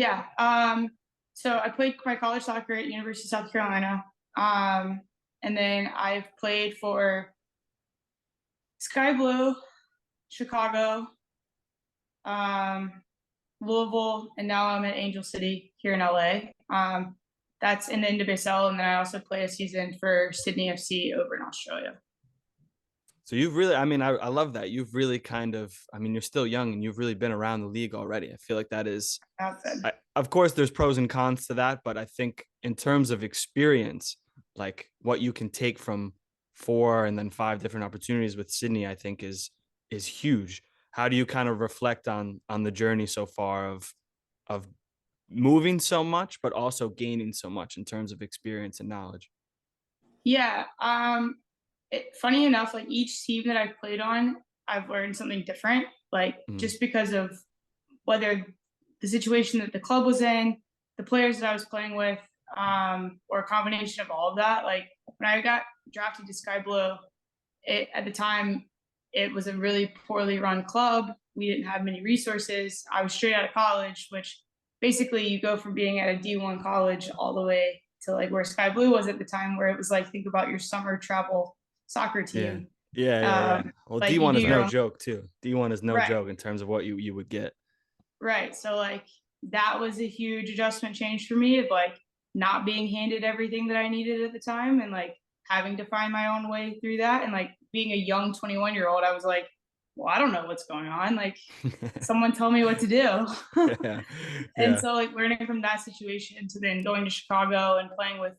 Yeah. So I played my college soccer at University of South Carolina. And then I've played for Sky Blue, Chicago, um, Louisville, and now I'm at Angel City here in LA. That's in the NWSL, and then I also play a season for Sydney FC over in Australia. So you've really, I mean, I love that. You've really kind of, I mean, you're still young and you've really been around the league already. I feel like that is, That's it. of course, there's pros and cons to that, but I think in terms of experience, like what you can take from 4 and then 5 different opportunities with Sydney, I think is huge. How do you kind of reflect on the journey so far of moving so much, but also gaining so much in terms of experience and knowledge? Yeah. Funny enough, like each team that I've played on, I've learned something different. Like Mhm. just because of whether the situation that the club was in, the players that I was playing with, or a combination of all of that. Like when I got drafted to Sky Blue, at the time it was a really poorly run club. We didn't have many resources. I was straight out of college, which basically you go from being at a D1 college all the way to like where Sky Blue was at the time, where it was like think about your summer travel soccer Yeah. team. Yeah. Well, Like you D1 do is your no own. joke too. D1 is no Right, joke in terms of what you would get. right. So like that was a huge adjustment change for me of like not being handed everything that I needed at the time and like having to find my own way through that. And like being a young 21-year-old, I was like, well, I don't know what's going on. Like someone tell me what to do. Yeah. And Yeah. so like learning from that situation to then going to Chicago and playing with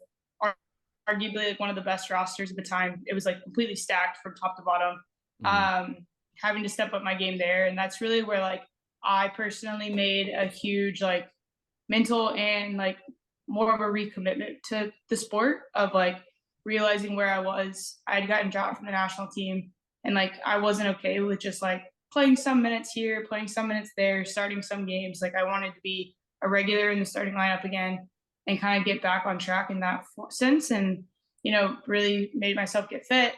arguably like one of the best rosters at the time. It was like completely stacked from top to bottom. Mhm. Um, Having to step up my game there, and that's really where like I personally made a huge like mental and like more of a recommitment to the sport of like realizing where I was. I had gotten dropped from the national team, and like I wasn't okay with just like playing some minutes here, playing some minutes there, starting some games. Like I wanted to be a regular in the starting lineup again and kind of get back on track in that sense. And really made myself get fit.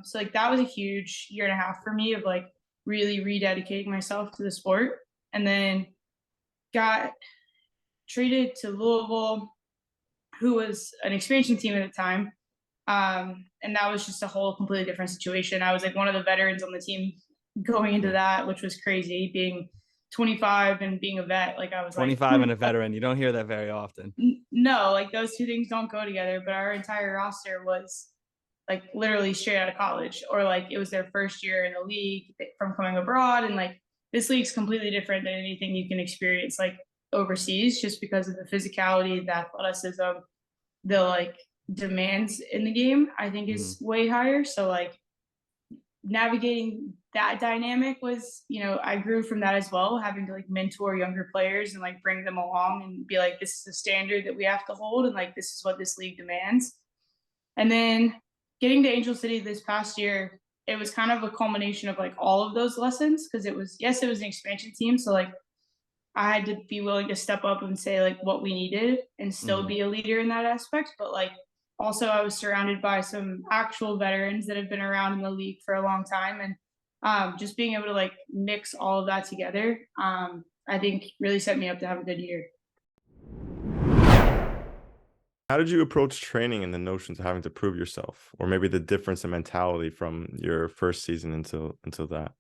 So like that was a huge year and a half for me of like really rededicating myself to the sport. And then got traded to Louisville, who was an expansion team at the time. And that was just a whole completely different situation. I was like one of the veterans on the team going into Yeah. that, which was crazy being 25 and being a vet. Like I was like, 25 and a veteran. You don't hear that very often. no, like those two things don't go together. But our entire roster was like literally straight out of college, or like it was their first year in the league from coming abroad. And like this league's completely different than anything you can experience like overseas, just because of the physicality, the athleticism, the like demands in the game, I think Mhm. is way higher. So like navigating that dynamic was, I grew from that as well, having to like mentor younger players and like bring them along and be like, this is the standard that we have to hold, and like this is what this league demands. And then getting to Angel City this past year, it was kind of a culmination of like all of those lessons, because it was, yes, it was an expansion team. So like I had to be willing to step up and say like what we needed and still Mhm. be a leader in that aspect. But like also I was surrounded by some actual veterans that have been around in the league for a long time. And just being able to like mix all of that together, I think really set me up to have a good year. How did you approach training and the notions of having to prove yourself, or maybe the difference in mentality from your first season until that?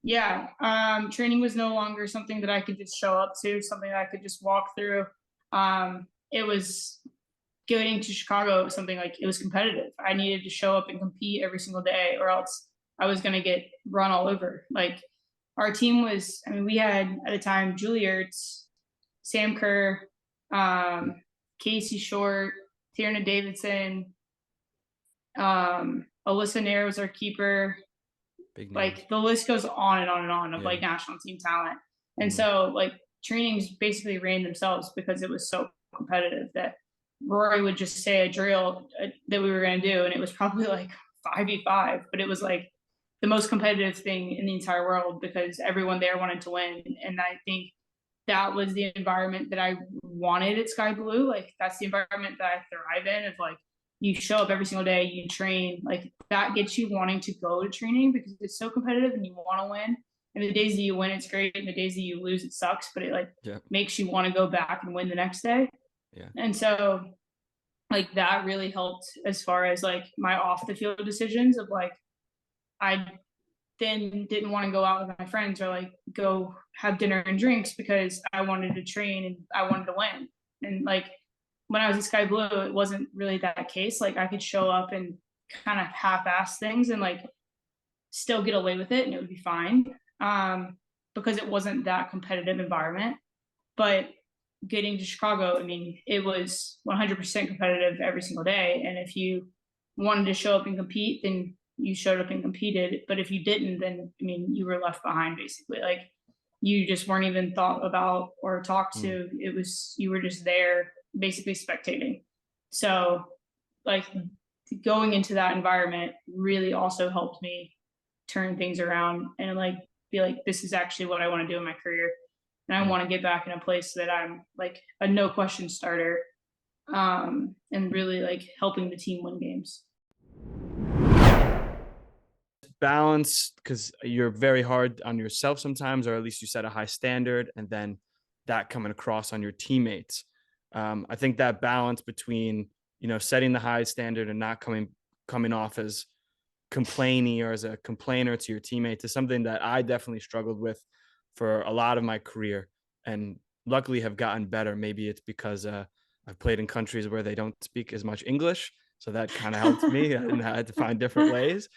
Yeah, training was no longer something that I could just show up to, something that I could just walk through. It was getting to Chicago, it was something like it was competitive. I needed to show up and compete every single day, or else I was going to get run all over. Like our team was, I mean, we had at the time Julie Ertz, Sam Kerr, Casey Short, Tierna Davidson, Alyssa Nair was our keeper. Big names. Like the list goes on and on and on of Yeah. like national team talent. And Mhm. so like trainings basically ran themselves because it was so competitive that Rory would just say a drill that we were going to do. And it was probably like 5v5, but it was like the most competitive thing in the entire world because everyone there wanted to win. And I think that was the environment that I wanted at Sky Blue. Like that's the environment that I thrive in of like you show up every single day, you train, like that gets you wanting to go to training because it's so competitive and you want to win. And the days that you win, it's great. And the days that you lose, it sucks, but it like makes you want to go back and win the next day. Yeah. And so like that really helped as far as like my off the field decisions of like, I then didn't want to go out with my friends or like go have dinner and drinks because I wanted to train and I wanted to win. And like when I was at Sky Blue, it wasn't really that case. Like I could show up and kind of half-ass things and like still get away with it and it would be fine, because it wasn't that competitive environment. But getting to Chicago, I mean, it was 100% competitive every single day. And if you wanted to show up and compete, then you showed up and competed. But if you didn't, then, I mean, you were left behind basically. Like you just weren't even thought about or talked to. It was, you were just there basically spectating. So like going into that environment really also helped me turn things around and like be like, this is actually what I want to do in my career. And I want to get back in a place that I'm like a no question starter, and really like helping the team win games. Balance, because you're very hard on yourself sometimes, or at least you set a high standard, and then that coming across on your teammates. I think that balance between, you know, setting the high standard and not coming off as complaining or as a complainer to your teammates is something that I definitely struggled with for a lot of my career, and luckily have gotten better. Maybe it's because I've played in countries where they don't speak as much English, so that kind of helped me, and I had to find different ways.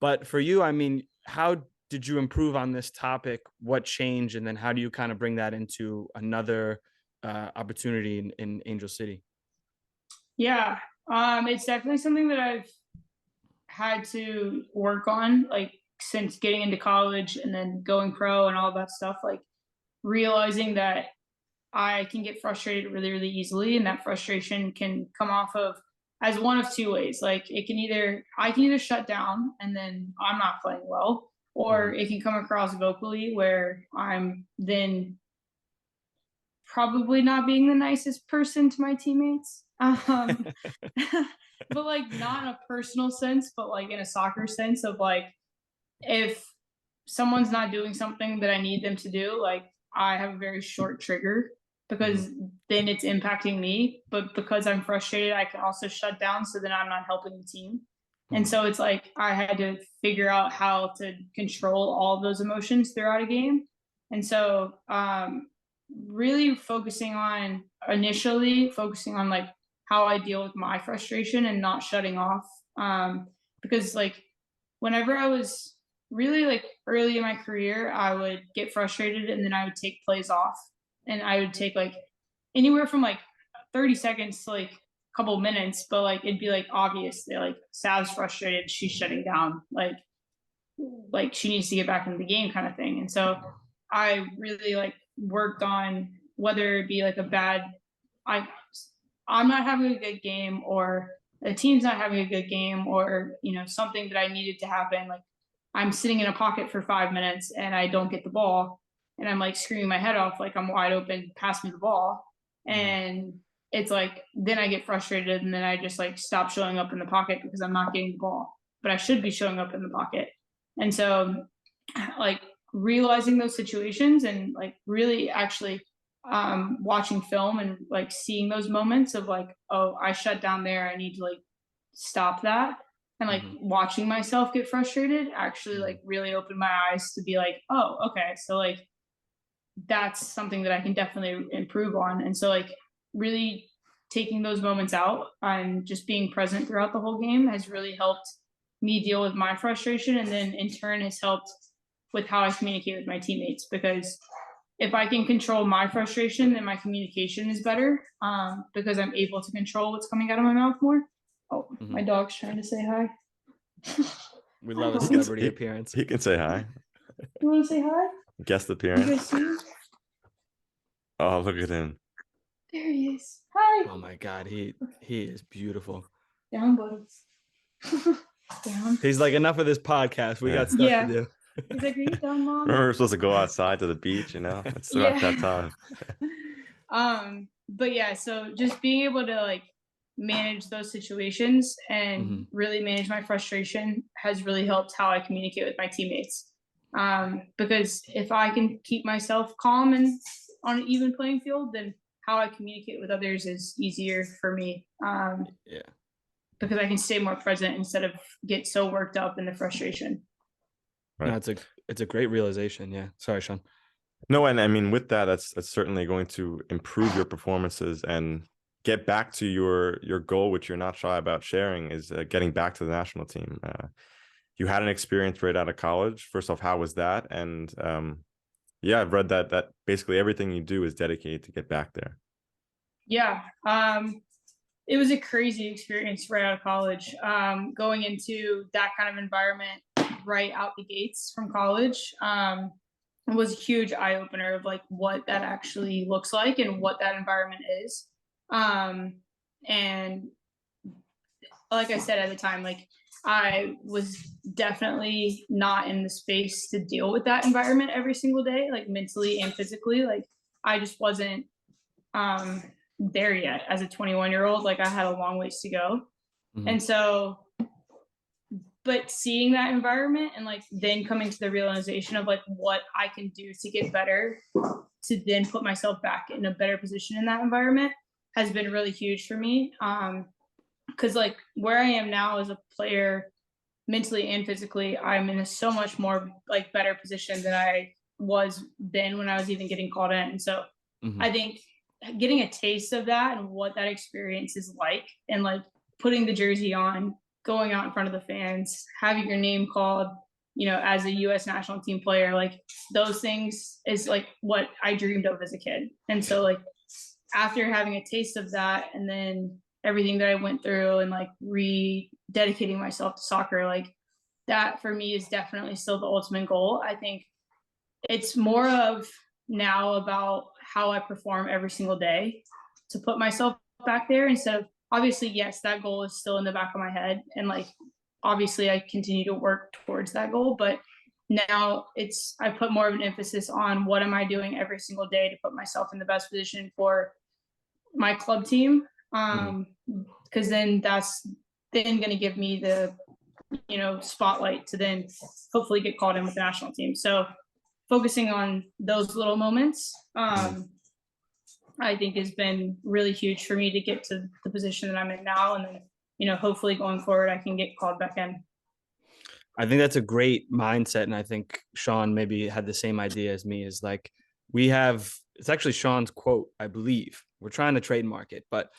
But for you, I mean, how did you improve on this topic? What changed? And then how do you kind of bring that into another opportunity in Angel City? Yeah, it's definitely something that I've had to work on, like since getting into college and then going pro and all that stuff, like realizing that I can get frustrated really, really easily. And that frustration can come off of as one of two ways. Like I can either shut down and then I'm not playing well, or it can come across vocally where I'm then probably not being the nicest person to my teammates. But like not in a personal sense, but like in a soccer sense of like, if someone's not doing something that I need them to do, like I have a very short trigger because then it's impacting me. But because I'm frustrated, I can also shut down. So then I'm not helping the team. And so it's like I had to figure out how to control all of those emotions throughout a game. And so really initially focusing on like how I deal with my frustration and not shutting off. Because like whenever I was really like early in my career, I would get frustrated and then I would take plays off, and I would take like anywhere from like 30 seconds to like a couple minutes, but like it'd be like obvious that like Sav's frustrated, she's shutting down, like she needs to get back into the game kind of thing. And so I really like worked on whether it be like I'm not having a good game, or the team's not having a good game, or you know, something that I needed to happen. Like I'm sitting in a pocket for 5 minutes and I don't get the ball, and I'm like screaming my head off, like I'm wide open, pass me the ball. And it's like then I get frustrated and then I just like stop showing up in the pocket because I'm not getting the ball, but I should be showing up in the pocket. And so like realizing those situations and like really actually watching film and like seeing those moments of like, oh, I shut down there, I need to like stop that, and like watching myself get frustrated actually like really opened my eyes to be like, oh, okay, so like that's something that I can definitely improve on. And so like really taking those moments out and just being present throughout the whole game has really helped me deal with my frustration, and then in turn has helped with how I communicate with my teammates, because if I can control my frustration, then my communication is better, because I'm able to control what's coming out of my mouth more. Oh, my dog's trying to say hi. We love a celebrity appearance. He can say hi. You want to say hi? Guest You appearance. guys see him? Oh, look at him. There he is. Hi. Oh my God, he is beautiful. Down, buds. Down. He's like, enough of this podcast. We got stuff to do. He's like, are you done, Mom? Remember, we're supposed to go outside to the beach, you know? It's throughout that time. But yeah, so just being able to like manage those situations and really manage my frustration has really helped how I communicate with my teammates. Because if I can keep myself calm and on an even playing field, then how I communicate with others is easier for me. Yeah. Because I can stay more present instead of get so worked up in the frustration. Right. No, it's a great realization. Yeah. Sorry, Sean. No, and I mean, with that, that's certainly going to improve your performances and get back to your goal, which you're not shy about sharing, is getting back to the national team. You had an experience right out of college. First off, how was that? And yeah, I've read that basically everything you do is dedicated to get back there. Yeah. It was a crazy experience right out of college. Going into that kind of environment right out the gates from college was a huge eye opener of like what that actually looks like and what that environment is. And like I said at the time, like I was definitely not in the space to deal with that environment every single day, like mentally and physically. Like I just wasn't there yet as a 21-year-old. Like I had a long ways to go. Mm-hmm. And so, but seeing that environment and like then coming to the realization of like what I can do to get better, to then put myself back in a better position in that environment has been really huge for me. Because like where I am now as a player, mentally and physically, I'm in a so much more like better position than I was then when I was even getting called in. And so I think getting a taste of that and what that experience is like, and like putting the jersey on, going out in front of the fans, having your name called, you know, as a U.S. national team player, like those things is like what I dreamed of as a kid. And so like after having a taste of that and then everything that I went through and like rededicating myself to soccer, like that for me is definitely still the ultimate goal. I think it's more of now about how I perform every single day to put myself back there instead of, obviously, yes, that goal is still in the back of my head. And like, obviously I continue to work towards that goal, but now I put more of an emphasis on what am I doing every single day to put myself in the best position for my club team. Because then that's then going to give me the, you know, spotlight to then hopefully get called in with the national team. So focusing on those little moments, I think has been really huge for me to get to the position that I'm in now. And then, you know, hopefully going forward, I can get called back in. I think that's a great mindset. And I think Sean maybe had the same idea as me, is like, it's actually Sean's quote, I believe. We're trying to trademark it, but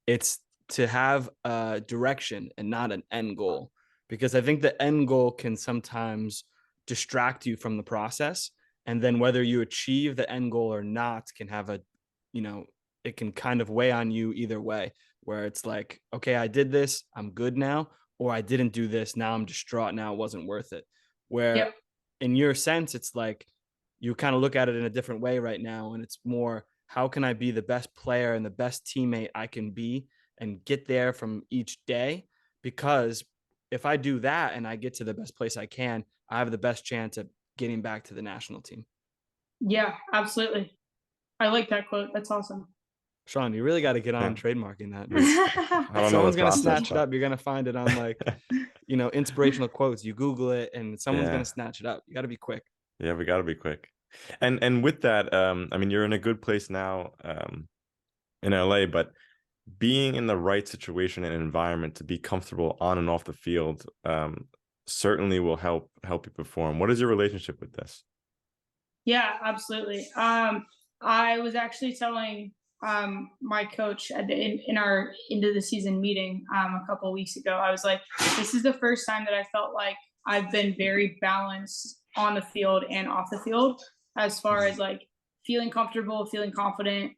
it's to have a direction and not an end goal. Because I think the end goal can sometimes distract you from the process. And then whether you achieve the end goal or not can have it can kind of weigh on you either way, where it's like, okay, I did this, I'm good now, or I didn't do this, now I'm distraught, now it wasn't worth it. Where in your sense, it's like you kind of look at it in a different way right now. And it's more, how can I be the best player and the best teammate I can be and get there from each day? Because if I do that and I get to the best place I can, I have the best chance of getting back to the national team. Yeah, absolutely. I like that quote. That's awesome. Sean, you really got to get on trademarking that. Someone's going to snatch it up. You're going to find it on like, inspirational quotes. You Google it and someone's going to snatch it up. You got to be quick. Yeah, we got to be quick. And with that, I mean, you're in a good place now in LA, but being in the right situation and environment to be comfortable on and off the field certainly will help you perform. What is your relationship with this? Yeah, absolutely. I was actually telling my coach in our end of the season meeting a couple of weeks ago. I was like, this is the first time that I felt like I've been very balanced on the field and off the field, as far as like feeling comfortable, feeling confident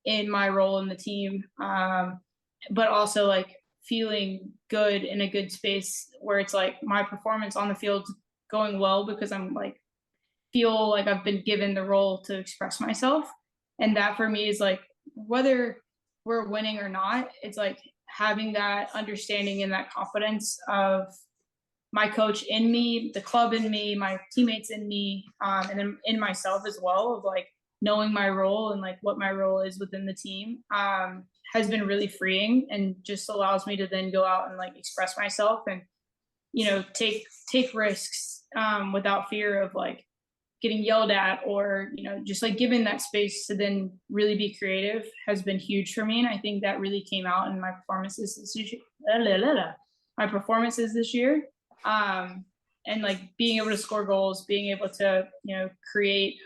in my role in the team, but also like feeling good in a good space where it's like my performance on the field going well because I'm like feel like I've been given the role to express myself. And that for me is like, whether we're winning or not, it's like having that understanding and that confidence of my coach in me, the club in me, my teammates in me, and then in myself as well, of like knowing my role and like what my role is within the team has been really freeing and just allows me to then go out and like express myself and, take risks without fear of like getting yelled at, or, you know, just like given that space to then really be creative has been huge for me. And I think that really came out in my performances this year. And like being able to score goals, being able to, you know, create.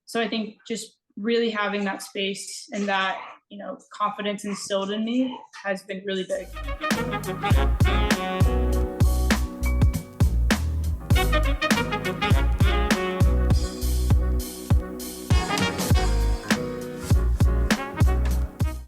So I think just really having that space and that, you know, confidence instilled in me has been really big.